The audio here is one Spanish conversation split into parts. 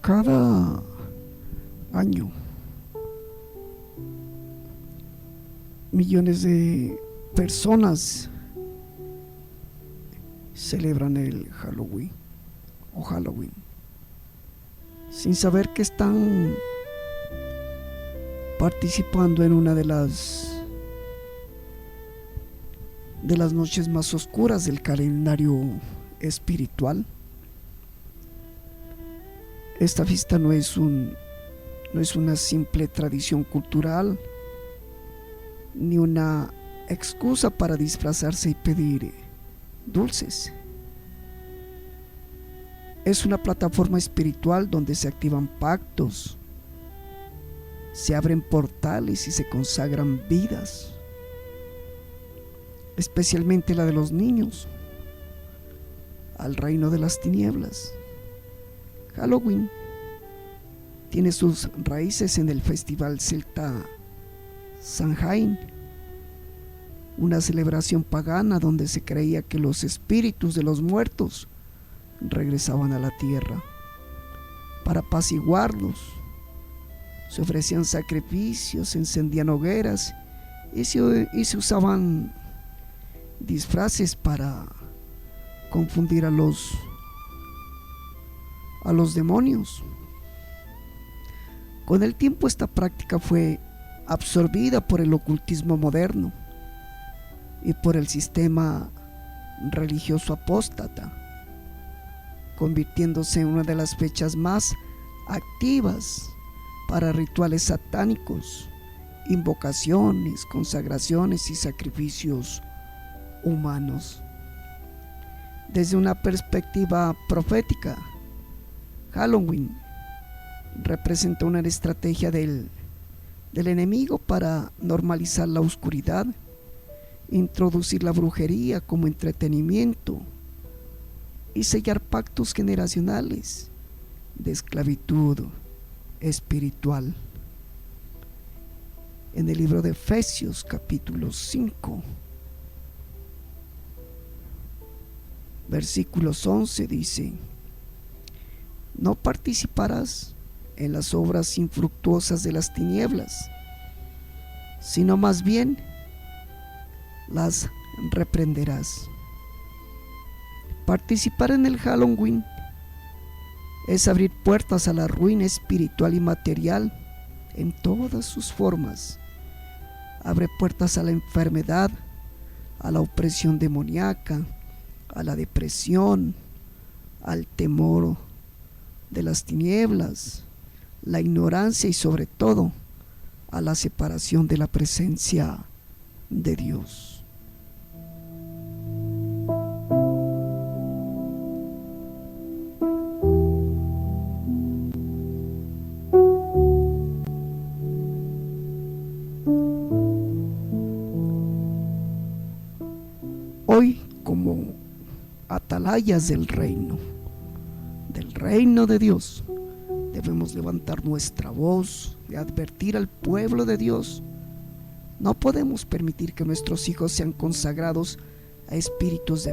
Cada año millones de personas celebran el Halloween o Halloween sin saber que están participando en una de las noches más oscuras del calendario espiritual. Esta fiesta no es una simple tradición cultural ni una excusa para disfrazarse y pedir dulces. Es una plataforma espiritual donde se activan pactos, se abren portales y se consagran vidas, especialmente la de los niños, al reino de las tinieblas. Halloween tiene sus raíces en el festival celta Samhain, una celebración pagana donde se creía que los espíritus de los muertos regresaban a la tierra. Para apaciguarlos, se ofrecían sacrificios, se encendían hogueras y se usaban disfraces para confundir a los demonios. Con el tiempo esta práctica fue absorbida por el ocultismo moderno y por el sistema religioso apóstata, convirtiéndose en una de las fechas más activas para rituales satánicos, invocaciones, consagraciones y sacrificios humanos. Desde una perspectiva profética, Halloween representa una estrategia del enemigo para normalizar la oscuridad, introducir la brujería como entretenimiento y sellar pactos generacionales de esclavitud espiritual. En el libro de Efesios capítulo 5 versículos 11 dice: no participarás en las obras infructuosas de las tinieblas, sino más bien las reprenderás. Participar en el Halloween es abrir puertas a la ruina espiritual y material en todas sus formas. Abre puertas a la enfermedad, a la opresión demoníaca, a la depresión, al temor de las tinieblas, la ignorancia y sobre todo a la separación de la presencia de Dios. Hoy, como atalayas del reino de Dios, debemos levantar nuestra voz y advertir al pueblo de Dios. No podemos permitir que nuestros hijos sean consagrados a espíritus de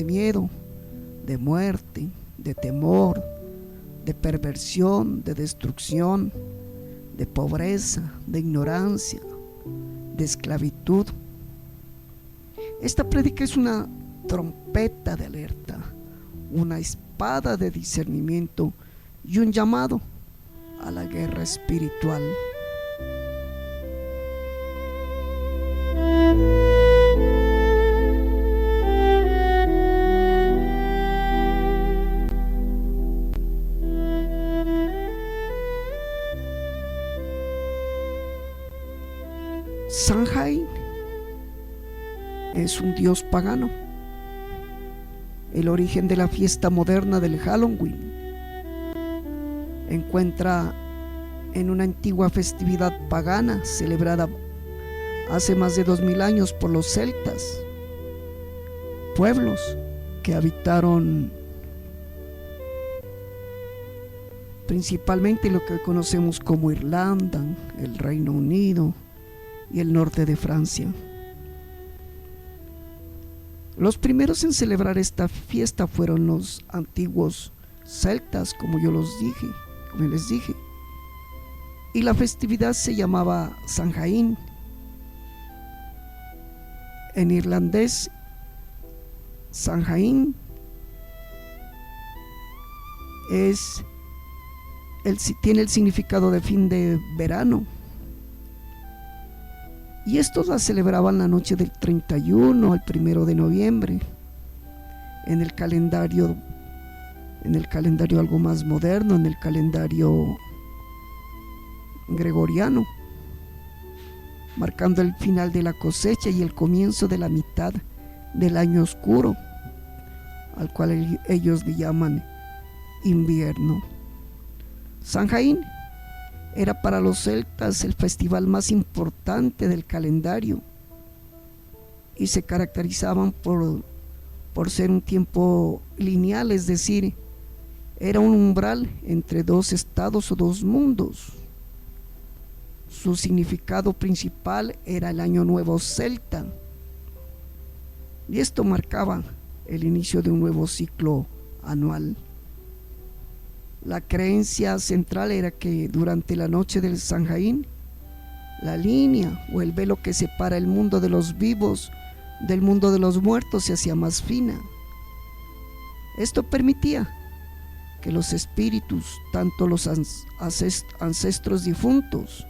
miedo, de muerte, de temor, de perversión, de destrucción, de pobreza, de ignorancia, de esclavitud. Esta prédica es una trompeta de alerta, una espada de discernimiento y un llamado a la guerra espiritual. Samhain es un dios pagano. El origen de la fiesta moderna del Halloween encuentra en una antigua festividad pagana celebrada hace más de 2000 años por los celtas, pueblos que habitaron principalmente lo que conocemos como Irlanda, el Reino Unido y el norte de Francia. Los primeros en celebrar esta fiesta fueron los antiguos celtas, como yo los dije, como les dije. Y la festividad se llamaba Samhain. En irlandés, Samhain tiene el significado de fin de verano. Y estos la celebraban la noche del 31 al 1 de noviembre. En el calendario algo más moderno, en el calendario gregoriano, marcando el final de la cosecha y el comienzo de la mitad del año oscuro, al cual ellos le llaman invierno. Samhain era para los celtas el festival más importante del calendario y se caracterizaban por ser un tiempo lineal, es decir, era un umbral entre dos estados o dos mundos. Su significado principal era el año nuevo celta, y esto marcaba el inicio de un nuevo ciclo anual. La creencia central era que durante la noche del Samhain, la línea o el velo que separa el mundo de los vivos del mundo de los muertos se hacía más fina. Esto permitía que los espíritus, tanto los ancestros difuntos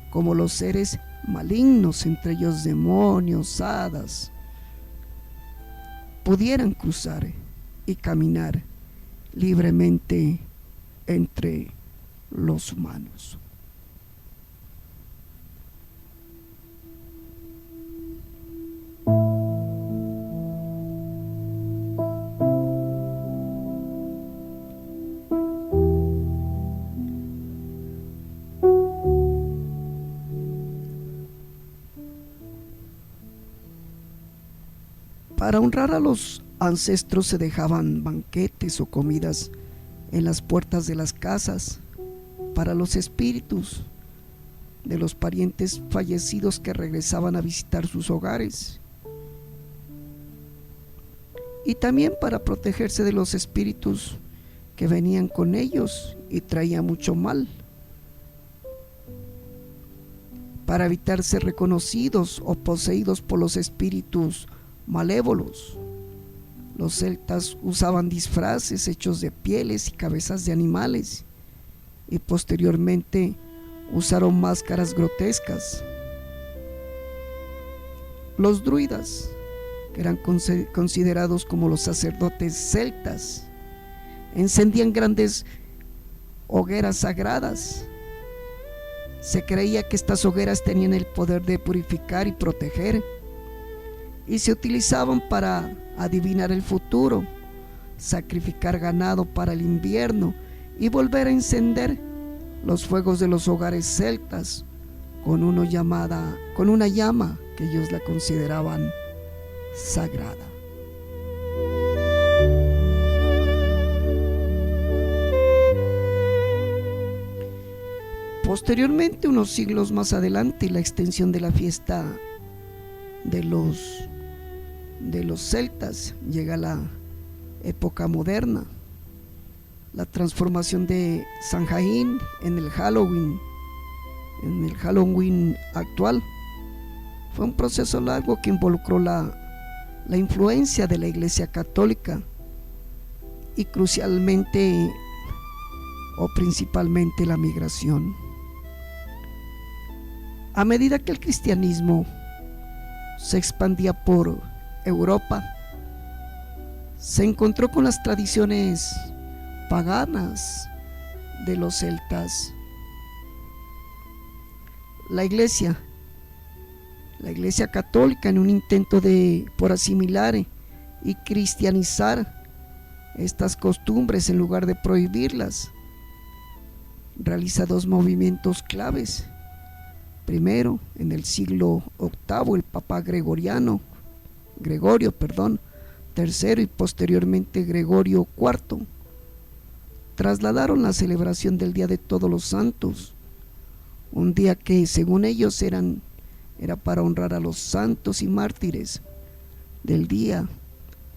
como los seres malignos, entre ellos demonios, hadas, pudieran cruzar y caminar libremente entre los humanos. Para honrar a los ancestros se dejaban banquetes o comidas en las puertas de las casas para los espíritus de los parientes fallecidos que regresaban a visitar sus hogares, y también para protegerse de los espíritus que venían con ellos y traían mucho mal. Para evitar ser reconocidos o poseídos por los espíritus malévolos, los celtas usaban disfraces hechos de pieles y cabezas de animales, y posteriormente usaron máscaras grotescas. Los druidas, que eran considerados como los sacerdotes celtas, encendían grandes hogueras sagradas. Se creía que estas hogueras tenían el poder de purificar y proteger, y se utilizaban para adivinar el futuro, sacrificar ganado para el invierno y volver a encender los fuegos de los hogares celtas con una llama que ellos la consideraban sagrada. Posteriormente, unos siglos más adelante, la extensión de la fiesta de los celtas llega a la época moderna. La transformación de Samhain en el Halloween actual, fue un proceso largo que involucró la influencia de la Iglesia Católica y crucialmente o principalmente la migración. A medida que el cristianismo se expandía por Europa, se encontró con las tradiciones paganas de los celtas. La iglesia católica, en un intento por asimilar y cristianizar estas costumbres en lugar de prohibirlas, realiza dos movimientos claves. Primero, en el siglo VIII, el Papa Gregorio III, y posteriormente Gregorio IV trasladaron la celebración del Día de Todos los Santos, un día que según ellos era para honrar a los santos y mártires, del día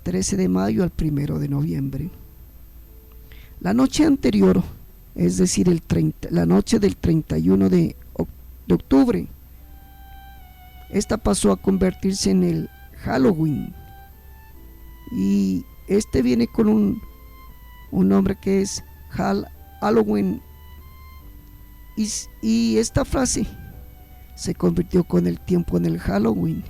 13 de mayo al 1 de noviembre. La noche anterior es decir, la noche del 31 de octubre. Esta pasó a convertirse en el Halloween, y este viene con un nombre que es Halloween, y esta frase se convirtió con el tiempo en el Halloween.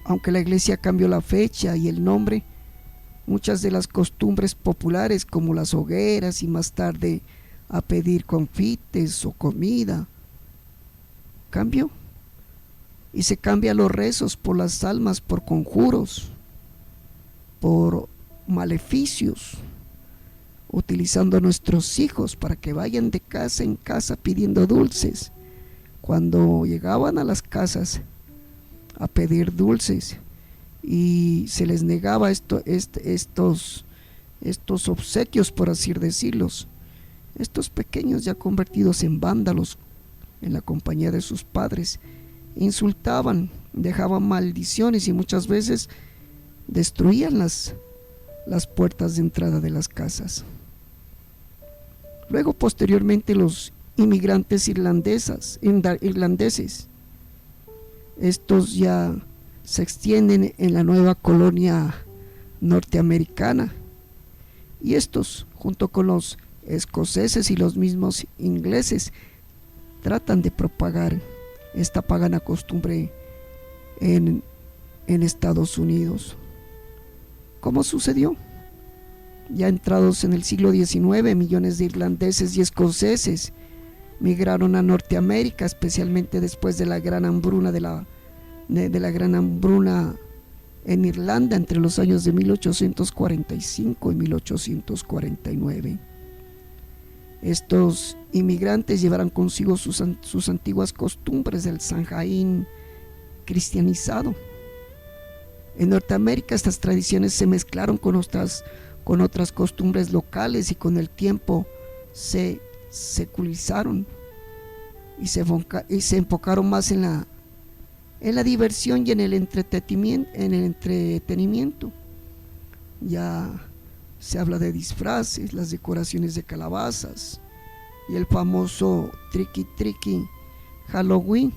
Aunque la iglesia cambió la fecha y el nombre, muchas de las costumbres populares, como las hogueras y más tarde a pedir confites o comida, cambió, y se cambia los rezos por las almas, por conjuros, por maleficios, utilizando a nuestros hijos para que vayan de casa en casa pidiendo dulces. Cuando llegaban a las a pedir dulces y se les negaba estos obsequios, por así decirlos, estos pequeños ya convertidos en vándalos en la compañía de sus padres, insultaban, dejaban maldiciones y muchas veces destruían las puertas de entrada de las casas. Luego, posteriormente, los inmigrantes irlandeses, estos ya se extienden en la nueva colonia norteamericana, y estos, junto con los escoceses y los mismos ingleses, tratan de propagar esta pagana costumbre en Estados Unidos. ¿Cómo sucedió? Ya entrados en el siglo XIX, millones de irlandeses y escoceses migraron a Norteamérica, especialmente después de la gran hambruna de la gran hambruna en Irlanda entre los años de 1845 y 1849. Estos inmigrantes llevaron consigo sus antiguas costumbres del Samhain cristianizado. En Norteamérica estas tradiciones se mezclaron con otras costumbres locales, y con el tiempo se secularizaron y se enfocaron más en la diversión y en el entretenimiento. Ya se habla de disfraces, las decoraciones de calabazas y el famoso tricky Halloween,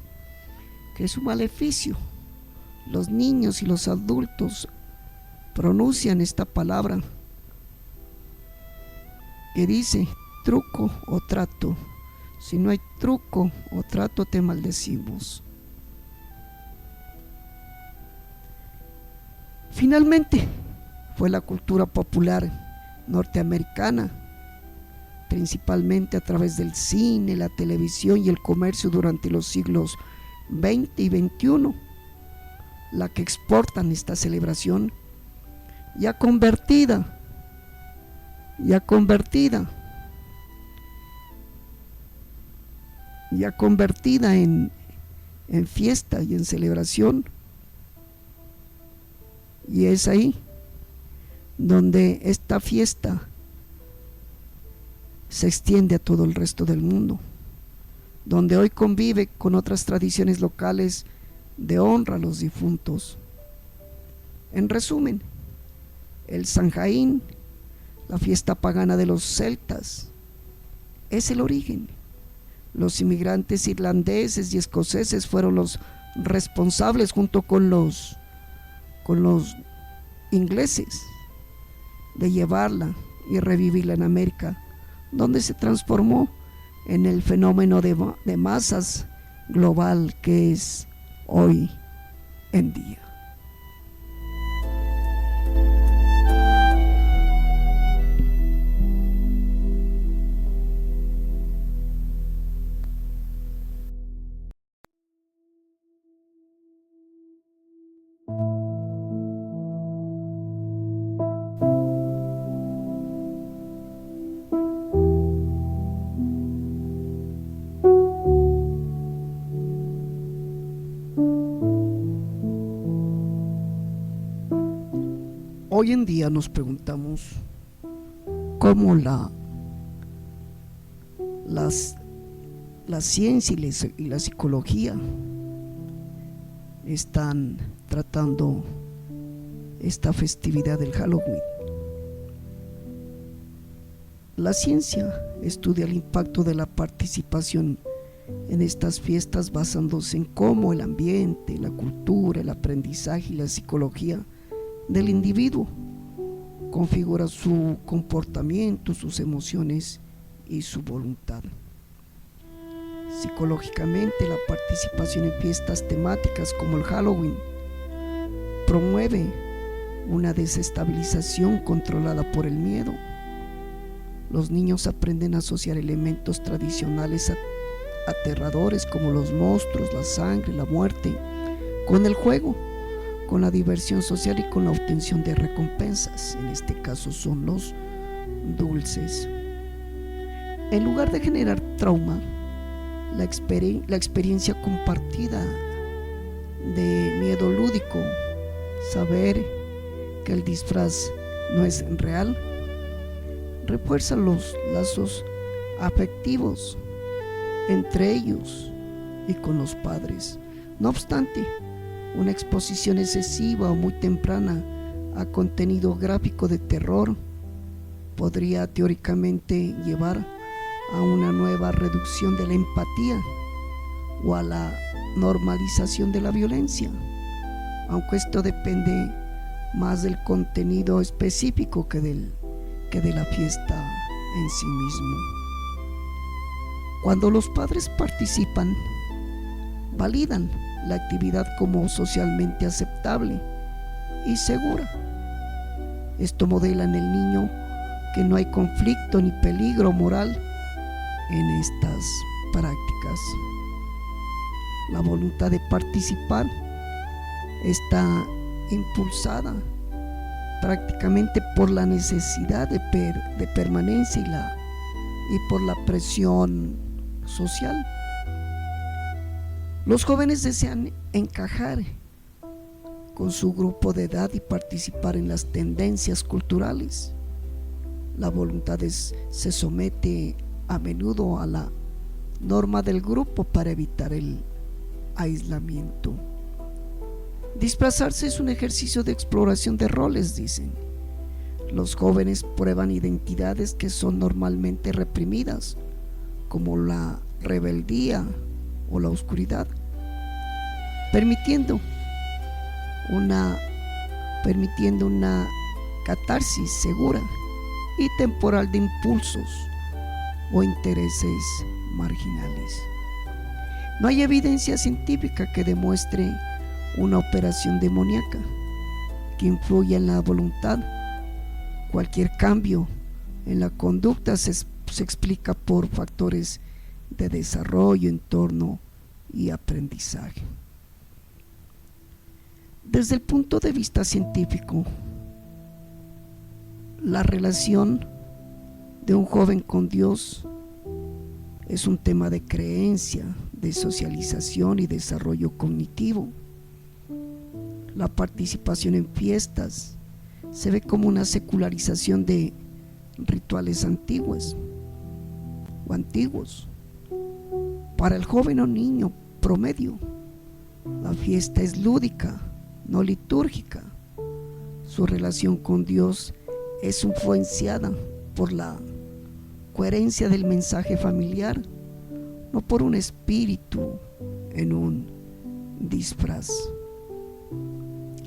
que es un maleficio. Los niños y los adultos pronuncian esta palabra que dice truco o trato. Si no hay truco o trato, te maldecimos. Finalmente, fue la cultura popular norteamericana, principalmente a través del cine, la televisión y el comercio durante los siglos XX y XXI, la que exportan esta celebración ya convertida en fiesta y en celebración. Y es ahí donde esta fiesta se extiende a todo el resto del mundo, donde hoy convive con otras tradiciones locales de honra a los difuntos. En resumen, el Samhain, la fiesta pagana de los celtas, es el origen. Los inmigrantes irlandeses y escoceses fueron los responsables, junto con los ingleses, de llevarla y revivirla en América, donde se transformó en el fenómeno de masas global que es hoy en día. Hoy en día nos preguntamos cómo la ciencia y la psicología están tratando esta festividad del Halloween. La ciencia estudia el impacto de la participación en estas fiestas basándose en cómo el ambiente, la cultura, el aprendizaje y la psicología del individuo configura su comportamiento, sus emociones y su voluntad. Psicológicamente, la participación en fiestas temáticas como el Halloween promueve una desestabilización controlada por el miedo. Los niños aprenden a asociar elementos tradicionales aterradores como los monstruos, la sangre, la muerte, con el juego, con la diversión social y con la obtención de recompensas. En este caso son los dulces. En lugar de generar trauma, la experiencia compartida de miedo lúdico, saber que el disfraz no es real, refuerza los lazos afectivos entre ellos y con los padres. No obstante, una exposición excesiva o muy temprana a contenido gráfico de terror podría teóricamente llevar a una nueva reducción de la empatía o a la normalización de la violencia, aunque esto depende más del contenido específico que de la fiesta en sí mismo. Cuando los padres participan, validan la actividad como socialmente aceptable y segura. Esto modela en el niño que no hay conflicto ni peligro moral en estas prácticas. La voluntad de participar está impulsada prácticamente por la necesidad de permanencia y por la presión social. Los jóvenes desean encajar con su grupo de edad y participar en las tendencias culturales. La voluntad se somete a menudo a la norma del grupo para evitar el aislamiento. Disfrazarse es un ejercicio de exploración de roles, dicen. Los jóvenes prueban identidades que son normalmente reprimidas, como la rebeldía o la oscuridad, permitiendo una catarsis segura y temporal de impulsos o intereses marginales. No hay evidencia científica que demuestre una operación demoníaca que influya en la voluntad. Cualquier cambio en la conducta se explica por factores de desarrollo, entorno y aprendizaje. Desde el punto de vista científico, la relación de un joven con Dios es un tema de creencia, de socialización y desarrollo cognitivo. La participación en fiestas se ve como una secularización de rituales antiguos. Para el joven o niño promedio, la fiesta es lúdica, no litúrgica. Su relación con Dios es influenciada por la coherencia del mensaje familiar, no por un espíritu en un disfraz.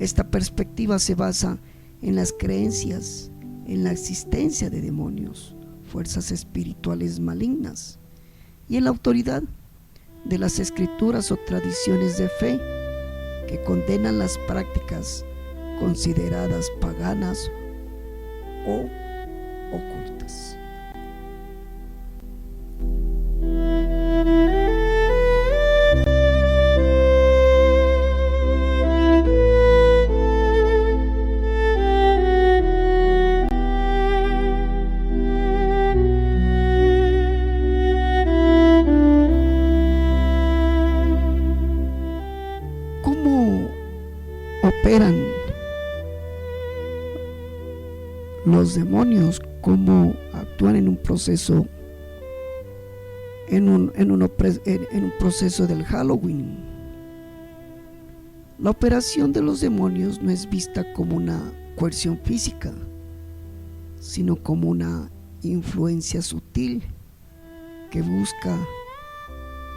Esta perspectiva se basa en las creencias en la existencia de demonios, fuerzas espirituales malignas, y en la autoridad de las escrituras o tradiciones de fe que condenan las prácticas consideradas paganas o ocultas. ¿Cómo operan los demonios? ¿Cómo actúan en un proceso en un proceso del Halloween? La operación de los demonios no es vista como una coerción física, sino como una influencia sutil que busca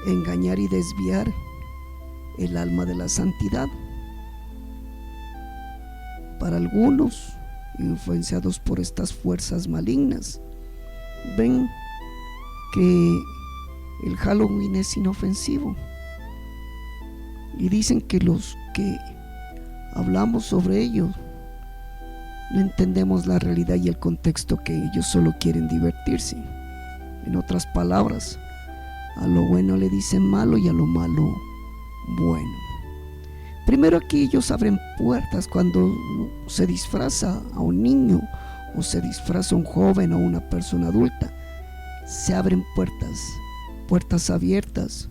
engañar y desviar el alma de la santidad. Para algunos, influenciados por estas fuerzas malignas, ven que el Halloween es inofensivo y dicen que los que hablamos sobre ello no entendemos la realidad y el contexto, que ellos solo quieren divertirse. En otras palabras, a lo bueno le dicen malo y a lo malo bueno. Primero, aquí ellos abren puertas cuando se disfraza a un niño o se disfraza a un joven o una persona adulta. Se abren puertas abiertas.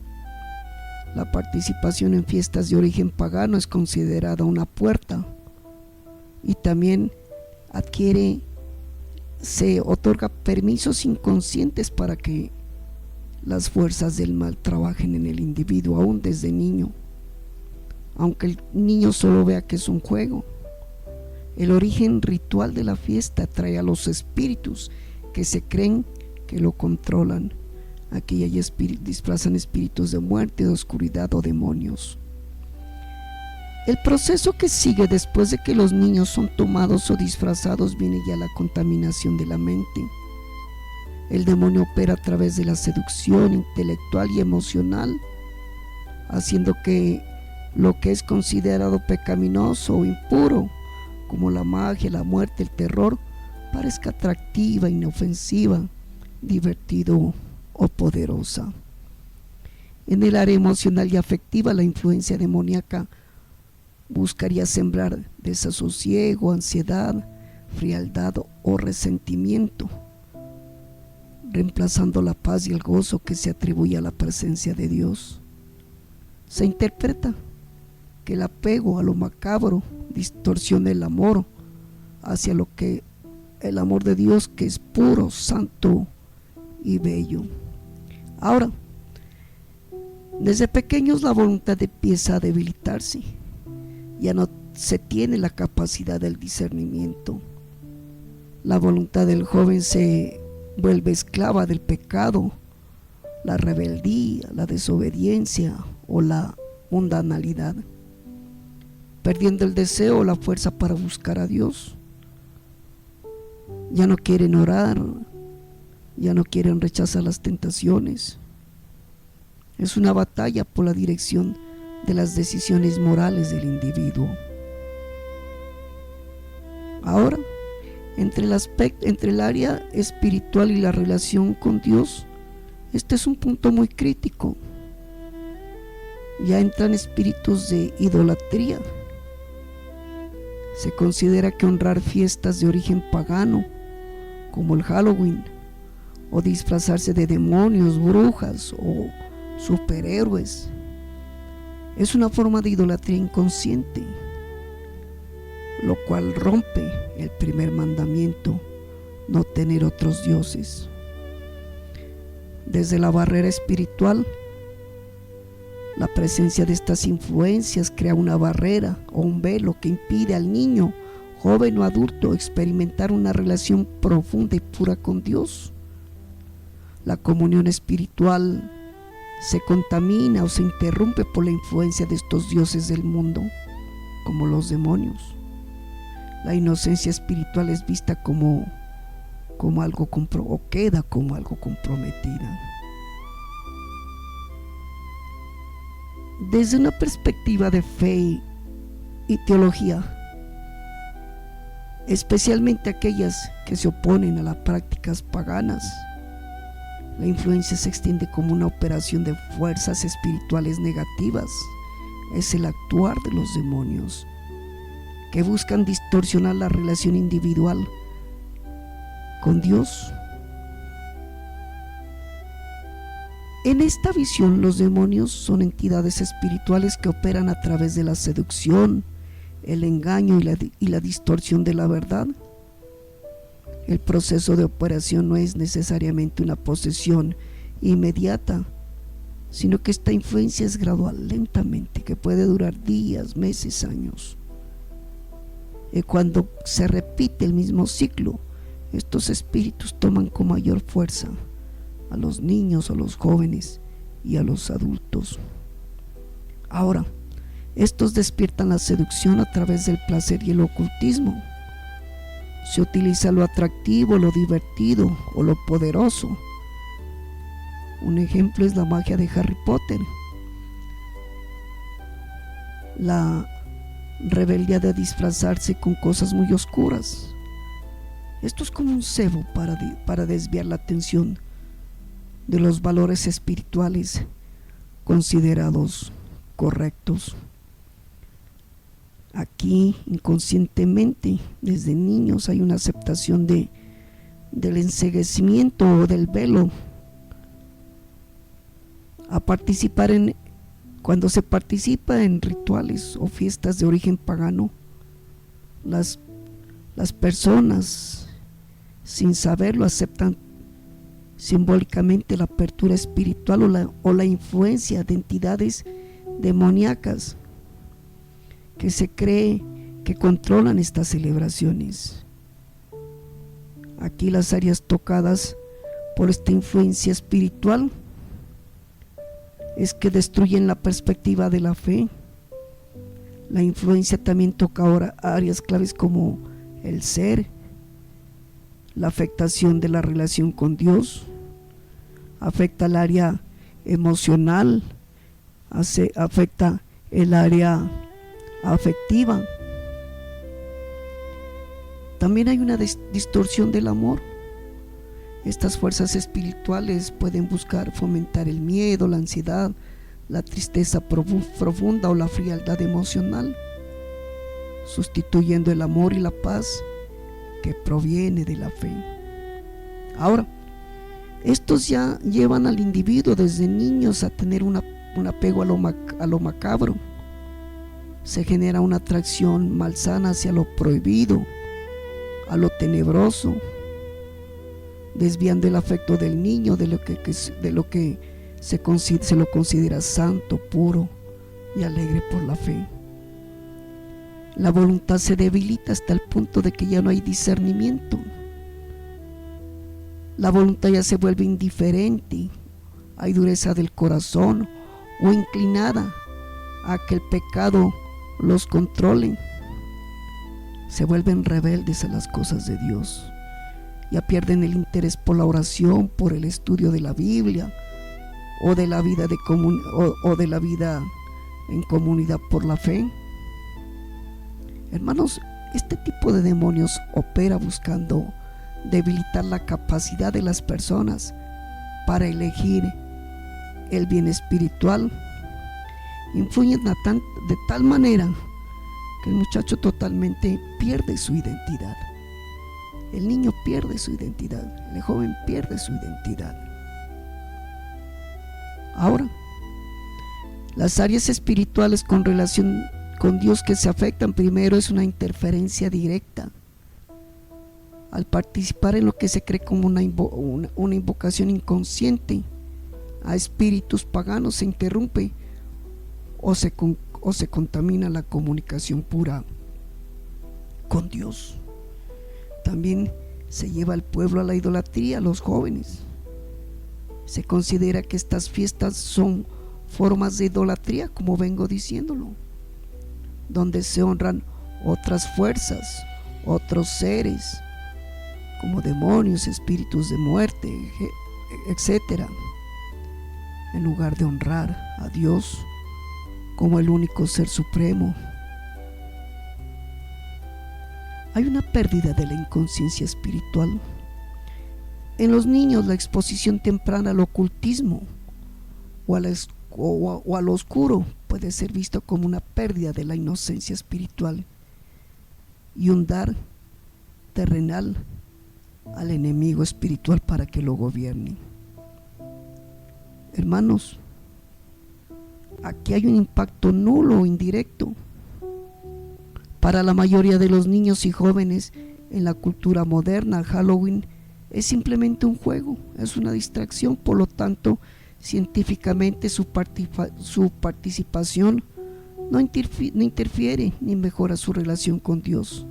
La participación en fiestas de origen pagano es considerada una puerta, y también se otorga permisos inconscientes para que las fuerzas del mal trabajen en el individuo aún desde niño, aunque el niño solo vea que es un juego. El origen ritual de la fiesta atrae a los espíritus que se creen que lo controlan. Aquí disfrazan espíritus de muerte, de oscuridad o demonios. El proceso que sigue después de que los niños son tomados o disfrazados viene ya la contaminación de la mente. El demonio opera a través de la seducción intelectual y emocional, haciendo que lo que es considerado pecaminoso o impuro, como la magia, la muerte, el terror, parezca atractiva, inofensiva, divertido o poderosa. En el área emocional y afectiva, la influencia demoníaca buscaría sembrar desasosiego, ansiedad, frialdad o resentimiento, reemplazando la paz y el gozo que se atribuye a la presencia de Dios. Se interpreta que el apego a lo macabro distorsiona el amor hacia el amor de Dios, que es puro, santo y bello. Ahora, desde pequeños la voluntad empieza a debilitarse. Ya no se tiene la capacidad del discernimiento. La voluntad del joven se vuelve esclava del pecado, la rebeldía, la desobediencia o la mundanalidad, perdiendo el deseo o la fuerza para buscar a Dios. Ya no quieren orar, ya no quieren rechazar las tentaciones. Es una batalla por la dirección de las decisiones morales del individuo. Ahora, entre el área espiritual y la relación con Dios, este es un punto muy crítico. Ya entran espíritus de idolatría. Se considera que honrar fiestas de origen pagano, como el Halloween, o disfrazarse de demonios, brujas o superhéroes, es una forma de idolatría inconsciente, lo cual rompe el primer mandamiento: no tener otros dioses. Desde la barrera espiritual, la presencia de estas influencias crea una barrera o un velo que impide al niño, joven o adulto, experimentar una relación profunda y pura con Dios. La comunión espiritual se contamina o se interrumpe por la influencia de estos dioses del mundo, como los demonios. La inocencia espiritual es vista como algo o queda como algo comprometida. Desde una perspectiva de fe y teología, especialmente aquellas que se oponen a las prácticas paganas, la influencia se extiende como una operación de fuerzas espirituales negativas. Es el actuar de los demonios que buscan distorsionar la relación individual con Dios. En esta visión, los demonios son entidades espirituales que operan a través de la seducción, el engaño y la distorsión de la verdad. El proceso de operación no es necesariamente una posesión inmediata, sino que esta influencia es gradual, lentamente, que puede durar días, meses, años. Y cuando se repite el mismo ciclo, estos espíritus toman con mayor fuerza a los niños, a los jóvenes y a los adultos. Ahora, estos despiertan la seducción a través del placer y el ocultismo. Se utiliza lo atractivo, lo divertido o lo poderoso. Un ejemplo es la magia de Harry Potter, la rebeldía de disfrazarse con cosas muy oscuras. Esto es como un cebo para desviar la atención de los valores espirituales considerados correctos. Aquí, inconscientemente, desde niños hay una aceptación del enceguecimiento o del velo. Cuando se participa en rituales o fiestas de origen pagano, las personas, sin saberlo, aceptan simbólicamente la apertura espiritual o la influencia de entidades demoníacas que se cree que controlan estas celebraciones. Aquí las áreas tocadas por esta influencia espiritual es que destruyen la perspectiva de la fe. La influencia también toca ahora áreas claves como el ser, la afectación de la relación con Dios, afecta el área emocional, afecta el área afectiva. También hay una distorsión del amor. Estas fuerzas espirituales pueden buscar fomentar el miedo, la ansiedad, la tristeza profunda o la frialdad emocional, sustituyendo el amor y la paz que proviene de la fe. Ahora, estos ya llevan al individuo desde niños a tener un apego a lo macabro. Se genera una atracción malsana hacia lo prohibido, a lo tenebroso, desviando el afecto del niño de lo que se lo considera santo, puro y alegre por la fe. La voluntad se debilita hasta el punto de que ya no hay discernimiento. La voluntad ya se vuelve indiferente, hay dureza del corazón o inclinada a que el pecado los controle. Se vuelven rebeldes a las cosas de Dios. Ya pierden el interés por la oración, por el estudio de la Biblia o de la vida en comunidad por la fe. Hermanos, este tipo de demonios opera buscando debilitar la capacidad de las personas para elegir el bien espiritual. Influyen de tal manera que el muchacho totalmente pierde su identidad. El niño pierde su identidad, el joven pierde su identidad. Ahora, las áreas espirituales con relación con Dios que se afectan primero es una interferencia directa. Al participar en lo que se cree como una invocación inconsciente a espíritus paganos, se interrumpe o se contamina la comunicación pura con Dios. También se lleva al pueblo a la idolatría, a los jóvenes. Se considera que estas fiestas son formas de idolatría, como vengo diciéndolo, donde se honran otras fuerzas, otros seres, como demonios, espíritus de muerte, etc., en lugar de honrar a Dios como el único ser supremo. Hay una pérdida de la inconsciencia espiritual. En los niños, la exposición temprana al ocultismo o a lo oscuro puede ser visto como una pérdida de la inocencia espiritual y un dar terrenal al enemigo espiritual para que lo gobierne. Hermanos, aquí hay un impacto nulo o indirecto para la mayoría de los niños y jóvenes. En la cultura moderna, Halloween es simplemente un juego, es una distracción. Por lo tanto, científicamente su participación no interfiere ni mejora su relación con Dios.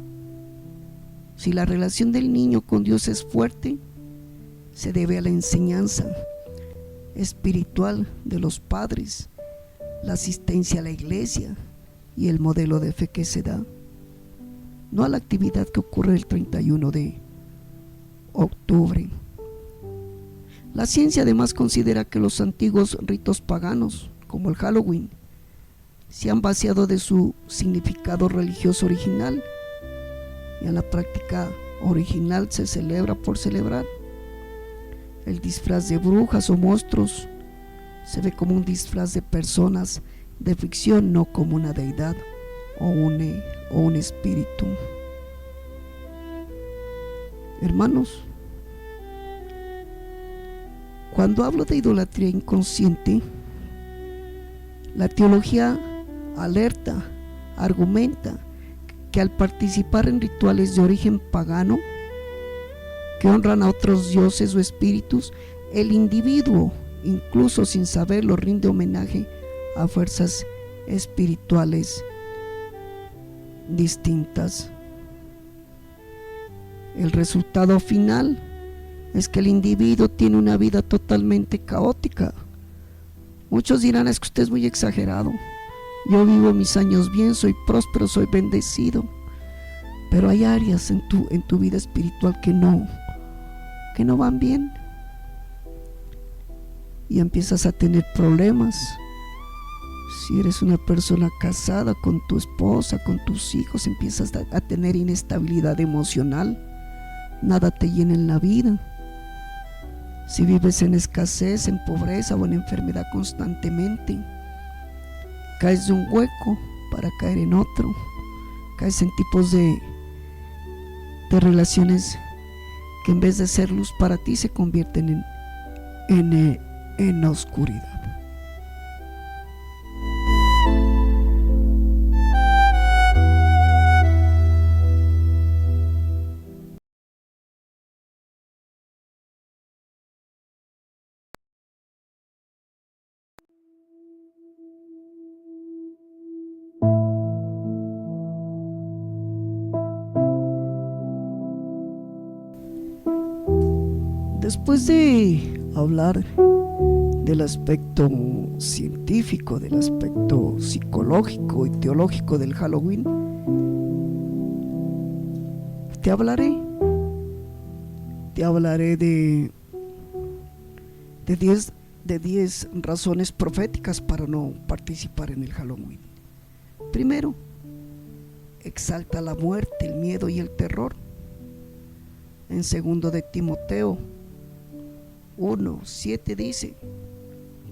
Si la relación del niño con Dios es fuerte, se debe a la enseñanza espiritual de los padres, la asistencia a la iglesia y el modelo de fe que se da, no a la actividad que ocurre el 31 de octubre. La ciencia además considera que los antiguos ritos paganos, como el Halloween, se han vaciado de su significado religioso original y a la práctica original se celebra por celebrar. El disfraz de brujas o monstruos se ve como un disfraz de personas de ficción, no como una deidad o un espíritu. Hermanos, cuando hablo de idolatría inconsciente, la teología argumenta que al participar en rituales de origen pagano que honran a otros dioses o espíritus, el individuo, incluso sin saberlo, rinde homenaje a fuerzas espirituales distintas. El resultado final es que el individuo tiene una vida totalmente caótica. Muchos dirán: es que usted es muy exagerado, yo vivo mis años bien, soy próspero, soy bendecido. Pero hay áreas en tu vida espiritual que no van bien, y empiezas a tener problemas. Si eres una persona casada, con tu esposa, con tus hijos, empiezas a tener inestabilidad emocional, nada te llena en la vida. Si vives en escasez, en pobreza o en enfermedad constantemente, caes de un hueco para caer en otro, caes en tipos de relaciones que en vez de ser luz para ti se convierten en oscuridad. Después de hablar del aspecto científico, del aspecto psicológico y teológico del Halloween, te hablaré de 10 razones proféticas para no participar en el Halloween. Primero, exalta la muerte, el miedo y el terror. En 2 de Timoteo 1:7 dice: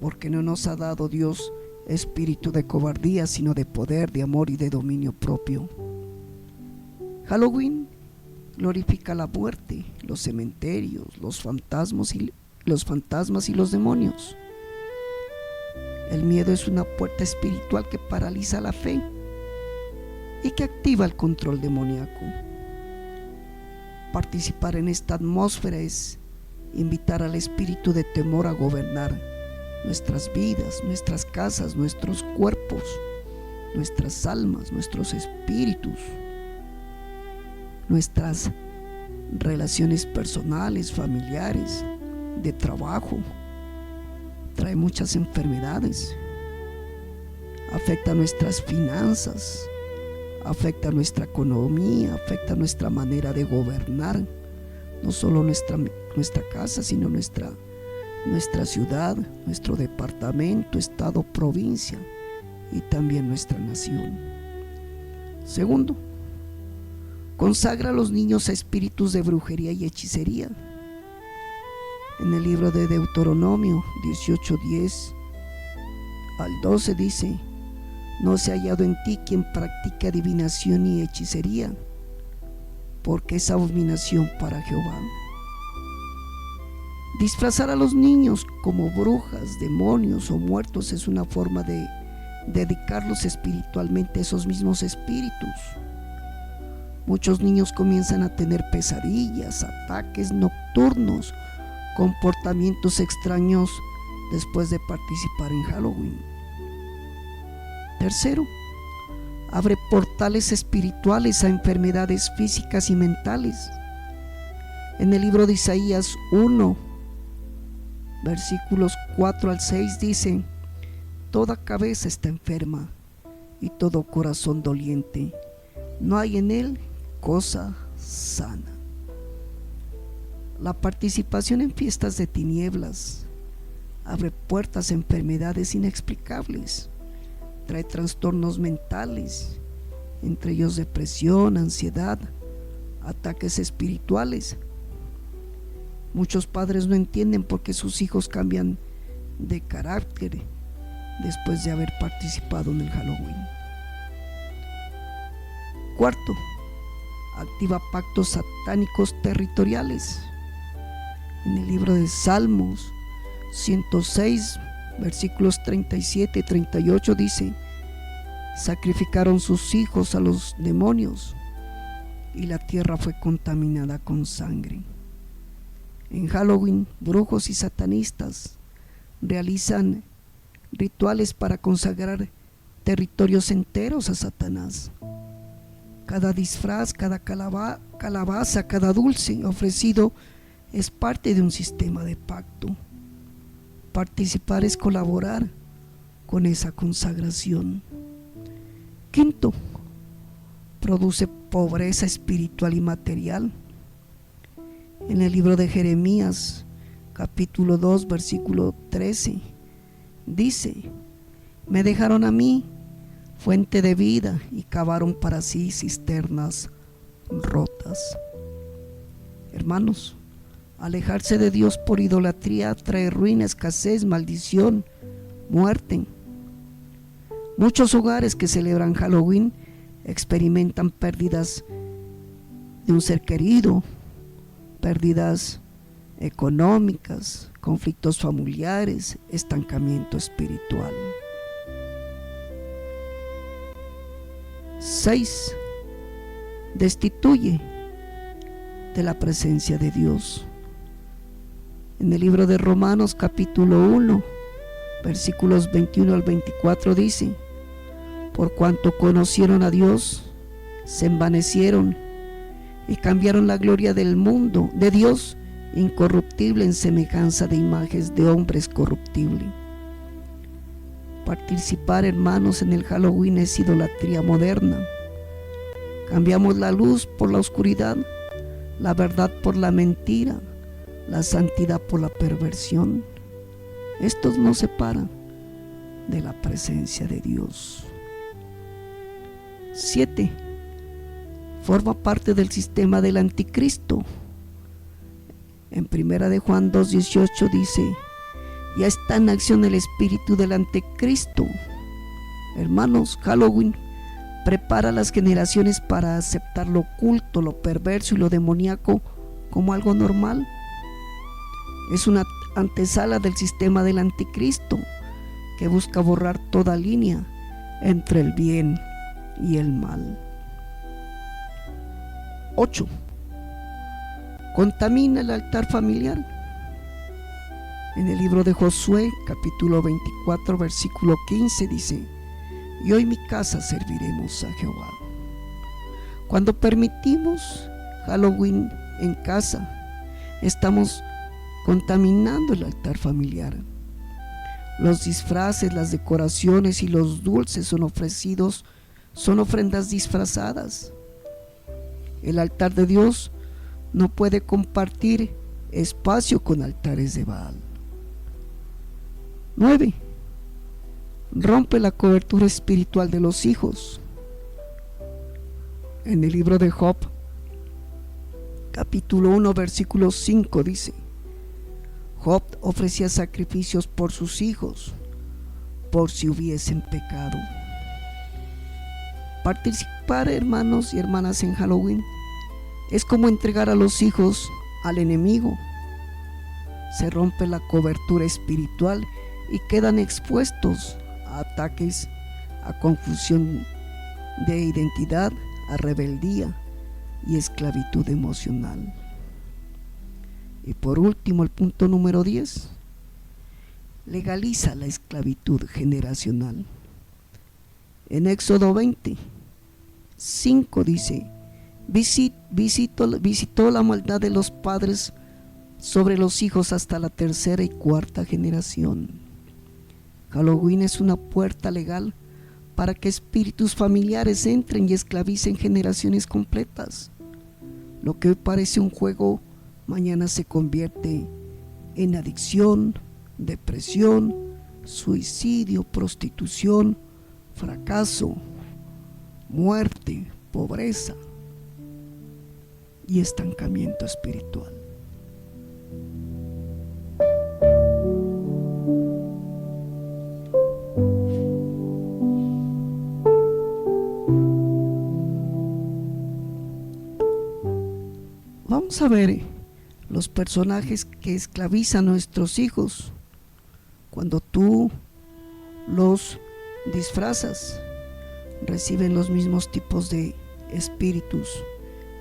porque no nos ha dado Dios espíritu de cobardía, sino de poder, de amor y de dominio propio. Halloween glorifica la muerte, los cementerios, los fantasmas y los demonios. El miedo es una puerta espiritual que paraliza la fe y que activa el control demoníaco. Participar en esta atmósfera es invitar al espíritu de temor a gobernar nuestras vidas, nuestras casas, nuestros cuerpos, nuestras almas, nuestros espíritus, nuestras relaciones personales, familiares, de trabajo. Trae muchas enfermedades, afecta nuestras finanzas, afecta nuestra economía, afecta nuestra manera de gobernar, no solo nuestra casa, sino nuestra ciudad, nuestro departamento, estado, provincia y también nuestra nación. Segundo, consagra a los niños a espíritus de brujería y hechicería. En el libro de Deuteronomio 18:10 al 12 dice: no se ha hallado en ti quien practique adivinación y hechicería, porque es abominación para Jehová. Disfrazar a los niños como brujas, demonios o muertos es una forma de dedicarlos espiritualmente a esos mismos espíritus. Muchos niños comienzan a tener pesadillas, ataques nocturnos, comportamientos extraños después de participar en Halloween. Tercero, abre portales espirituales a enfermedades físicas y mentales. En el libro de Isaías 1, versículos 4 al 6 dice: toda cabeza está enferma y todo corazón doliente, no hay en él cosa sana. La participación en fiestas de tinieblas abre puertas a enfermedades inexplicables, trae trastornos mentales, entre ellos depresión, ansiedad, ataques espirituales. Muchos padres no entienden por qué sus hijos cambian de carácter después de haber participado en el Halloween. Cuarto, activa pactos satánicos territoriales. En el libro de Salmos 106, versículos 37 y 38 dice: sacrificaron sus hijos a los demonios y la tierra fue contaminada con sangre. En Halloween, brujos y satanistas realizan rituales para consagrar territorios enteros a Satanás. Cada disfraz, cada calabaza, cada dulce ofrecido es parte de un sistema de pacto. Participar es colaborar con esa consagración. Quinto, produce pobreza espiritual y material. En el libro de Jeremías, capítulo 2, versículo 13, dice: me dejaron a mí, fuente de vida, y cavaron para sí cisternas rotas. Hermanos, alejarse de Dios por idolatría trae ruina, escasez, maldición, muerte. Muchos hogares que celebran Halloween experimentan pérdidas de un ser querido, pérdidas económicas, conflictos familiares, estancamiento espiritual. 6. Destituye de la presencia de Dios. En el libro de Romanos capítulo 1, versículos 21 al 24 dice: por cuanto conocieron a Dios, se envanecieron y cambiaron la gloria del mundo, de Dios incorruptible, en semejanza de imágenes de hombres corruptibles. Participar, hermanos, en el Halloween es idolatría moderna. Cambiamos la luz por la oscuridad, la verdad por la mentira, la santidad por la perversión. Estos nos separan de la presencia de Dios. 7. Forma parte del sistema del anticristo. En 1 de Juan 2:18 dice: ya está en acción el espíritu del anticristo. Hermanos, Halloween prepara a las generaciones para aceptar lo oculto, lo perverso y lo demoníaco como algo normal. Es una antesala del sistema del anticristo que busca borrar toda línea entre el bien y el mal. 8. Contamina el altar familiar. En el libro de Josué, capítulo 24, versículo 15 dice: y hoy mi casa serviremos a Jehová. Cuando permitimos Halloween en casa, estamos contaminando el altar familiar. Los disfraces, las decoraciones y los dulces son ofrendas disfrazadas. El altar de Dios no puede compartir espacio con altares de Baal. 9. Rompe la cobertura espiritual de los hijos. En el libro de Job, capítulo 1, versículo 5 dice: Job ofrecía sacrificios por sus hijos, por si hubiesen pecado. Participar, hermanos y hermanas, en Halloween es como entregar a los hijos al enemigo. Se rompe la cobertura espiritual y quedan expuestos a ataques, a confusión de identidad, a rebeldía y esclavitud emocional. Y por último, el punto número 10, legaliza la esclavitud generacional. En Éxodo 20, 5 dice: visitó la maldad de los padres sobre los hijos hasta la tercera y cuarta generación. Halloween es una puerta legal para que espíritus familiares entren y esclavicen generaciones completas. Lo que hoy parece un juego, mañana se convierte en adicción, depresión, suicidio, prostitución, fracaso, muerte, pobreza y estancamiento espiritual. Vamos a ver los personajes que esclavizan a nuestros hijos. Cuando tú los disfrazas, reciben los mismos tipos de espíritus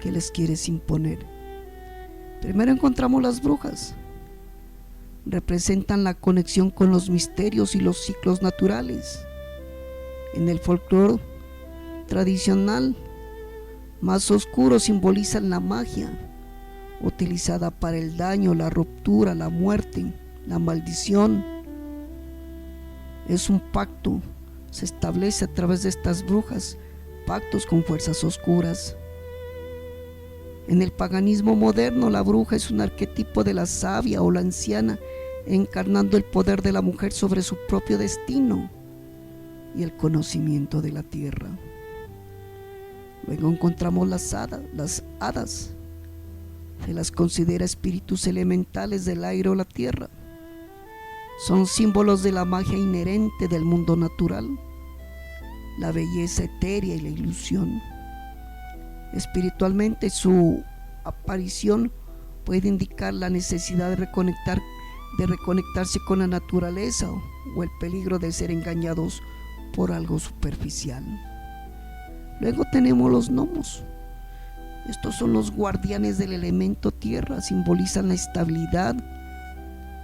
que les quieres imponer. Primero encontramos las brujas. Representan la conexión con los misterios y los ciclos naturales. En el folclore tradicional más oscuro simbolizan la magia, utilizada para el daño, la ruptura, la muerte, la maldición. Es un pacto, se establece a través de estas brujas, pactos con fuerzas oscuras. En el paganismo moderno, la bruja es un arquetipo de la sabia o la anciana, encarnando el poder de la mujer sobre su propio destino y el conocimiento de la tierra. Luego encontramos las hadas. Se las considera espíritus elementales del aire o la tierra. Son símbolos de la magia inherente del mundo natural, la belleza etérea y la ilusión. Espiritualmente, su aparición puede indicar la necesidad de reconectarse con la naturaleza o el peligro de ser engañados por algo superficial. Luego tenemos los gnomos. Estos son los guardianes del elemento tierra, simbolizan la estabilidad,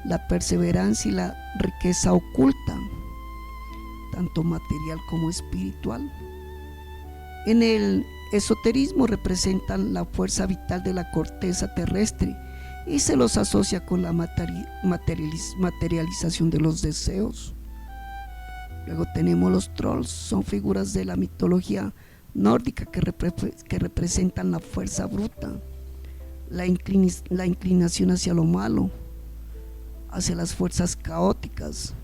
la perseverancia y la riqueza oculta, tanto material como espiritual. En el esoterismo representan la fuerza vital de la corteza terrestre y se los asocia con la materialización de los deseos. Luego tenemos los trolls, son figuras de la mitología nórdica que representan la fuerza bruta, la inclinación hacia lo malo, hacia las fuerzas caóticas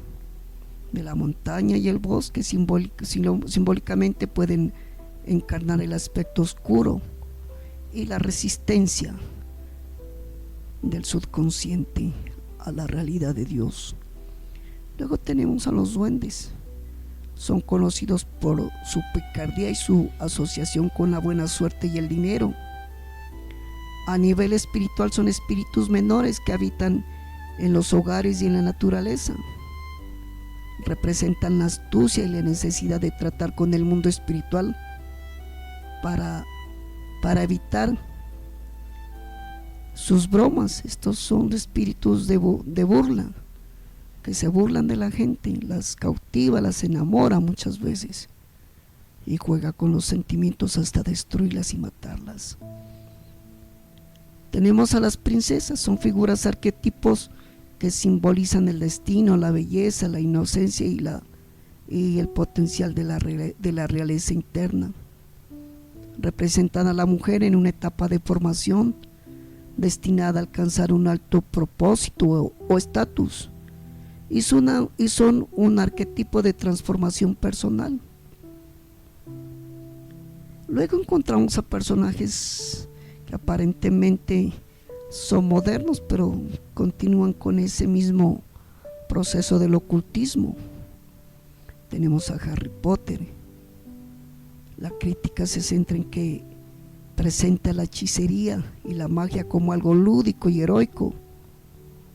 de la montaña y el bosque. Simbólicamente pueden encarnar el aspecto oscuro y la resistencia del subconsciente a la realidad de Dios. Luego tenemos a los duendes. Son conocidos por su picardía y su asociación con la buena suerte y el dinero. A nivel espiritual son espíritus menores que habitan en los hogares y en la naturaleza. Representan la astucia y la necesidad de tratar con el mundo espiritual para evitar sus bromas. Estos son espíritus de burla, que se burlan de la gente, las cautiva, las enamora muchas veces y juega con los sentimientos hasta destruirlas y matarlas. Tenemos a las princesas, son figuras arquetipos que simbolizan el destino, la belleza, la inocencia y el potencial de la realeza interna. Representan a la mujer en una etapa de formación destinada a alcanzar un alto propósito o estatus. Y son un arquetipo de transformación personal. Luego encontramos a personajes que aparentemente son modernos, pero continúan con ese mismo proceso del ocultismo. Tenemos a Harry Potter. La crítica se centra en que presenta la hechicería y la magia como algo lúdico y heroico,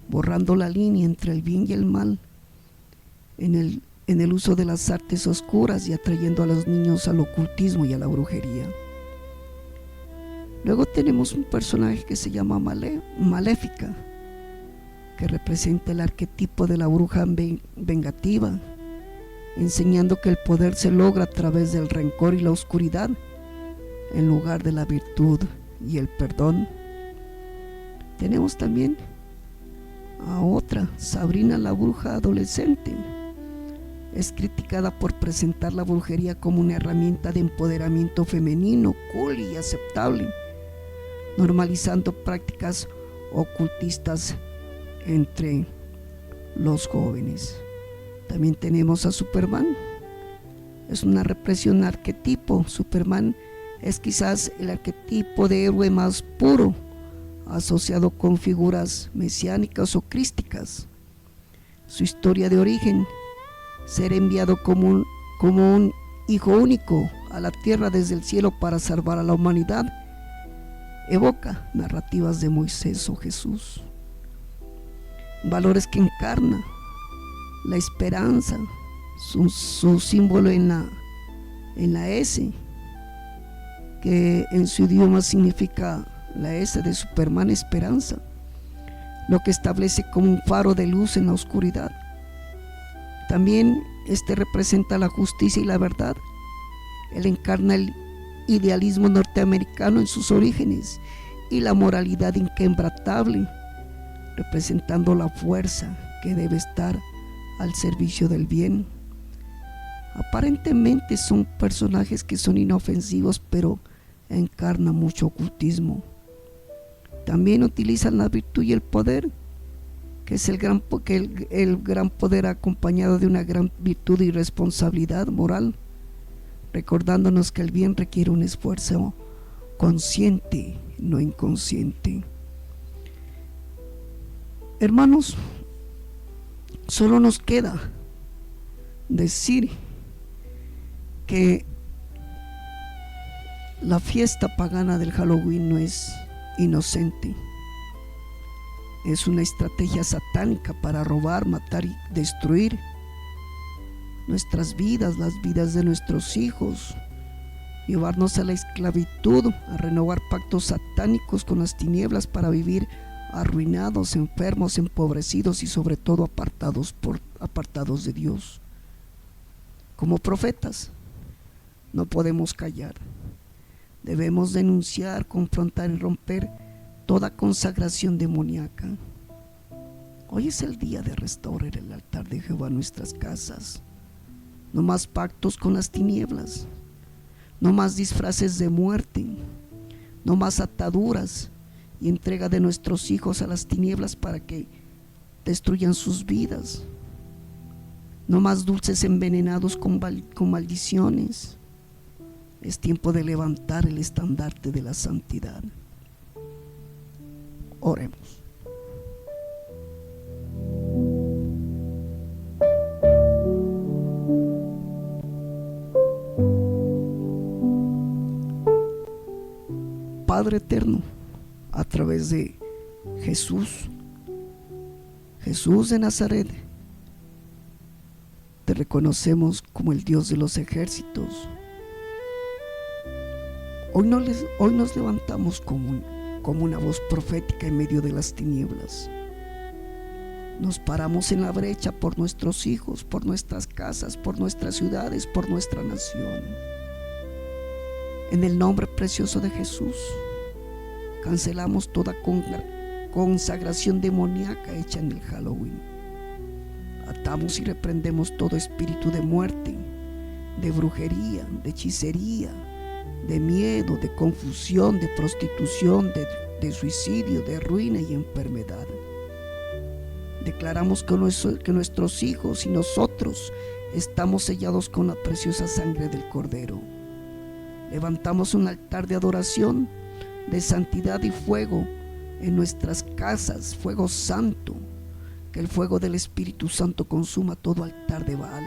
borrando la línea entre el bien y el mal en el uso de las artes oscuras y atrayendo a los niños al ocultismo y a la brujería. Luego tenemos un personaje que se llama Maléfica, que representa el arquetipo de la bruja vengativa, enseñando que el poder se logra a través del rencor y la oscuridad en lugar de la virtud y el perdón. Tenemos también a otra, Sabrina la bruja adolescente. Es criticada por presentar la brujería como una herramienta de empoderamiento femenino, cool y aceptable, normalizando prácticas ocultistas entre los jóvenes. También tenemos a Superman. Es una represión arquetipo. Superman es quizás el arquetipo de héroe más puro, asociado con figuras mesiánicas o crísticas. Su historia de origen, ser enviado como un hijo único a la tierra desde el cielo para salvar a la humanidad, evoca narrativas de Moisés o Jesús. Valores que encarna la esperanza, su símbolo en la S, que en su idioma significa la S de Superman, esperanza, lo que establece como un faro de luz en la oscuridad. También representa la justicia y la verdad. Él encarna el idealismo norteamericano en sus orígenes y la moralidad inquebrantable, representando la fuerza que debe estar al servicio del bien. Aparentemente son personajes que son inofensivos, pero encarnan mucho ocultismo. También utilizan la virtud y el poder, que es el gran poder acompañado de una gran virtud y responsabilidad moral, recordándonos que el bien requiere un esfuerzo consciente, no inconsciente. Hermanos, solo nos queda decir que la fiesta pagana del Halloween no es inocente. Es una estrategia satánica para robar, matar y destruir nuestras vidas, las vidas de nuestros hijos, llevarnos a la esclavitud, a renovar pactos satánicos con las tinieblas para vivir arruinados, enfermos, empobrecidos y sobre todo apartados de Dios. Como profetas no podemos callar. Debemos denunciar, confrontar y romper toda consagración demoníaca. Hoy es el día de restaurar el altar de Jehová en nuestras casas. No más pactos con las tinieblas, no más disfraces de muerte, no más ataduras y entrega de nuestros hijos a las tinieblas para que destruyan sus vidas. No más dulces envenenados con maldiciones. Es tiempo de levantar el estandarte de la santidad. Oremos. Padre eterno, a través de Jesús de Nazaret, te reconocemos como el Dios de los ejércitos. Hoy nos levantamos como una voz profética en medio de las tinieblas. Nos paramos en la brecha por nuestros hijos, por nuestras casas, por nuestras ciudades, por nuestra nación. En el nombre precioso de Jesús, cancelamos toda consagración demoníaca hecha en el Halloween. Atamos y reprendemos todo espíritu de muerte, de brujería, de hechicería, de miedo, de confusión, de prostitución, de suicidio, de ruina y enfermedad. Declaramos que nuestros hijos y nosotros estamos sellados con la preciosa sangre del Cordero. Levantamos un altar de adoración, de santidad y fuego en nuestras casas, fuego santo. Que el fuego del Espíritu Santo consuma todo altar de Baal,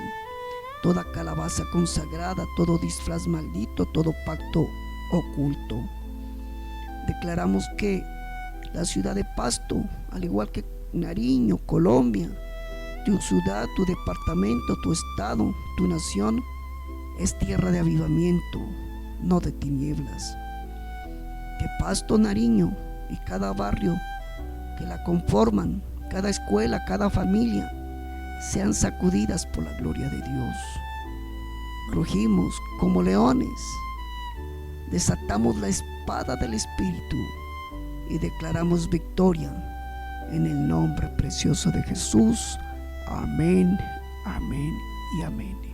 toda calabaza consagrada, todo disfraz maldito, todo pacto oculto. Declaramos que la ciudad de Pasto, al igual que Nariño, Colombia, tu ciudad, tu departamento, tu estado, tu nación, es tierra de avivamiento, no de tinieblas. Que Pasto, Nariño y cada barrio que la conforman, cada escuela, cada familia, sean sacudidas por la gloria de Dios. Rugimos como leones, desatamos la espada del Espíritu y declaramos victoria en el nombre precioso de Jesús. Amén, amén y amén.